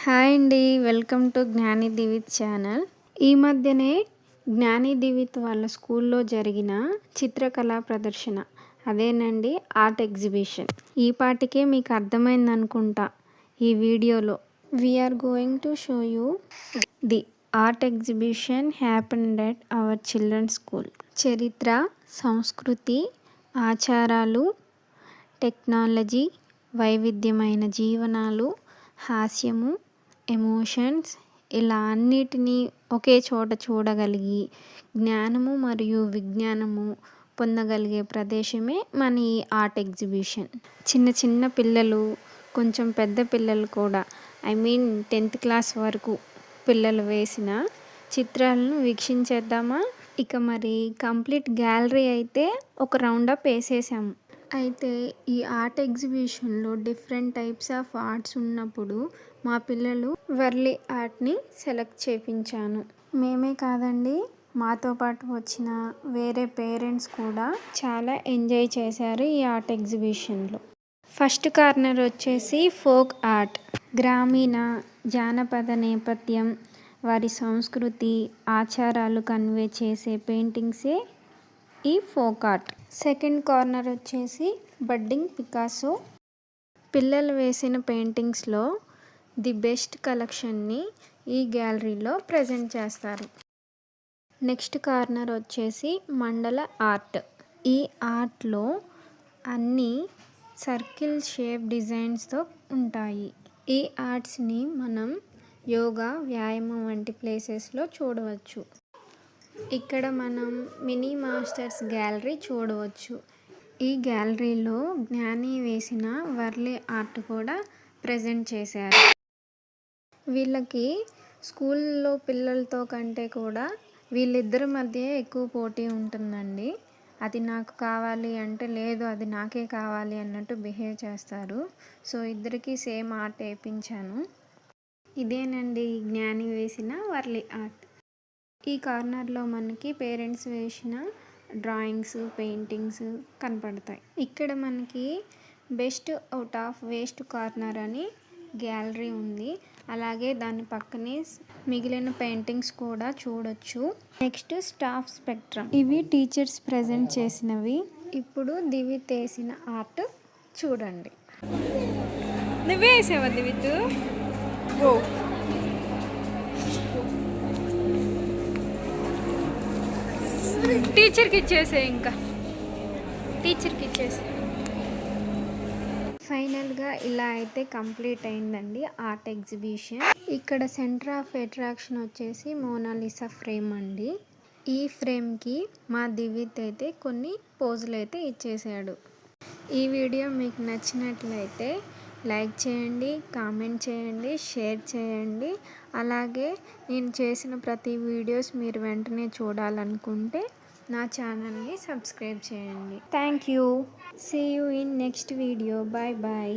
Hi అండి. Welcome to జ్ఞాని Divit channel. ఈ మధ్యనే జ్ఞాని దివిత్ వాళ్ళ స్కూల్లో జరిగిన చిత్రకళా ప్రదర్శన, అదేనండి ఆర్ట్ ఎగ్జిబిషన్. ఈ పాటికే మీకు అర్థమైంది అనుకుంటా ఈ వీడియోలో. We're going to show you the art exhibition happened at our children's school. చరిత్ర, సంస్కృతి, ఆచారాలు, టెక్నాలజీ, వైవిధ్యమైన జీవనాలు, హాస్యము, ఎమోషన్స్, ఇలా అన్నిటినీ ఒకే చోట చూడగలిగి జ్ఞానము మరియు విజ్ఞానము పొందగలిగే ప్రదేశమే మన ఈ ఆర్ట్ ఎగ్జిబిషన్. చిన్న చిన్న పిల్లలు, కొంచెం పెద్ద పిల్లలు కూడా, 10th క్లాస్ వరకు పిల్లలు వేసిన చిత్రాలను వీక్షించేద్దామా? ఇక మరి కంప్లీట్ గ్యాలరీ అయితే ఒక రౌండప్ వేసేసాము. అయితే ఈ ఆర్ట్ ఎగ్జిబిషన్లో డిఫరెంట్ టైప్స్ ఆఫ్ ఆర్ట్స్ ఉన్నప్పుడు మా పిల్లలు వర్లీ ఆర్ట్ని సెలెక్ట్ చేయించాను. మేమే కాదండి, మాతో పాటు వచ్చిన వేరే పేరెంట్స్ కూడా చాలా ఎంజాయ్ చేశారు ఈ ఆర్ట్ ఎగ్జిబిషన్లో. ఫస్ట్ కార్నర్ వచ్చేసి ఫోక్ ఆర్ట్. గ్రామీణ జానపద నేపథ్యం, వారి సంస్కృతి, ఆచారాలు కన్వే చేసే పెయింటింగ్సే ఈ ఫోక్ ఆర్ట్. సెకండ్ కార్నర్ వచ్చేసి బడ్డింగ్ పికాసో. పిల్లలు వేసిన పెయింటింగ్స్లో ది బెస్ట్ కలెక్షన్ని ఈ గ్యాలరీలో ప్రజెంట్ చేస్తారు. నెక్స్ట్ కార్నర్ వచ్చేసి మండల ఆర్ట్. ఈ ఆర్ట్లో అన్నీ సర్కిల్ షేప్ డిజైన్స్తో ఉంటాయి. ఈ ఆర్ట్స్ని మనం యోగా, వ్యాయామం వంటి ప్లేసెస్లో చూడవచ్చు. ఇక్కడ మనం మినీ మాస్టర్స్ గ్యాలరీ చూడవచ్చు. ఈ గ్యాలరీలో జ్ఞాని వేసిన వర్లీ ఆర్ట్ కూడా ప్రజెంట్ చేశారు. వీళ్ళకి స్కూల్లో పిల్లలతో కంటే కూడా వీళ్ళిద్దరి మధ్య ఎక్కువ పోటీ ఉంటుందండి. అది నాకు కావాలి అంటే లేదు, అది నాకే కావాలి అన్నట్టు బిహేవ్ చేస్తారు. సో ఇద్దరికి సేమ్ ఆర్ట్ వేయించాను. ఇదేనండి జ్ఞాని వేసిన వర్లీ ఆర్ట్. ఈ కార్నర్లో మనకి పేరెంట్స్ వేసిన డ్రాయింగ్స్, పెయింటింగ్స్ కనపడతాయి. ఇక్కడ మనకి best out of waste corner అని గ్యాలరీ ఉంది. అలాగే దాని పక్కనే మిగిలిన పెయింటింగ్స్ కూడా చూడొచ్చు. Next staff spectrum. ఇవి టీచర్స్ ప్రజెంట్ చేసినవి. ఇప్పుడు దివిత్ వేసిన ఆర్ట్ చూడండి. నువ్వే వేసావా దివిత్? ఓ, టీచర్కి ఇచ్చేసే, ఇంకా టీచర్కి ఇచ్చేసే. ఫైనల్గా ఇలా అయితే కంప్లీట్ అయిందండి ఆర్ట్ ఎగ్జిబిషన్. ఇక్కడ సెంటర్ ఆఫ్ అట్రాక్షన్ వచ్చేసి మోనాలిసా ఫ్రేమ్ అండి. ఈ ఫ్రేమ్కి మా దివిత్ అయితే కొన్ని పోజులు అయితే ఇచ్చేసాడు. ఈ వీడియో మీకు నచ్చినట్లయితే లైక్ చేయండి, కామెంట్ చేయండి, షేర్ చేయండి. అలాగే నేను చేసిన ప్రతి వీడియోస్ మీరు వెంటనే చూడాలనుకుంటే నా ఛానల్ని సబ్స్క్రైబ్ చేయండి. Thank you. See you in next video. Bye bye.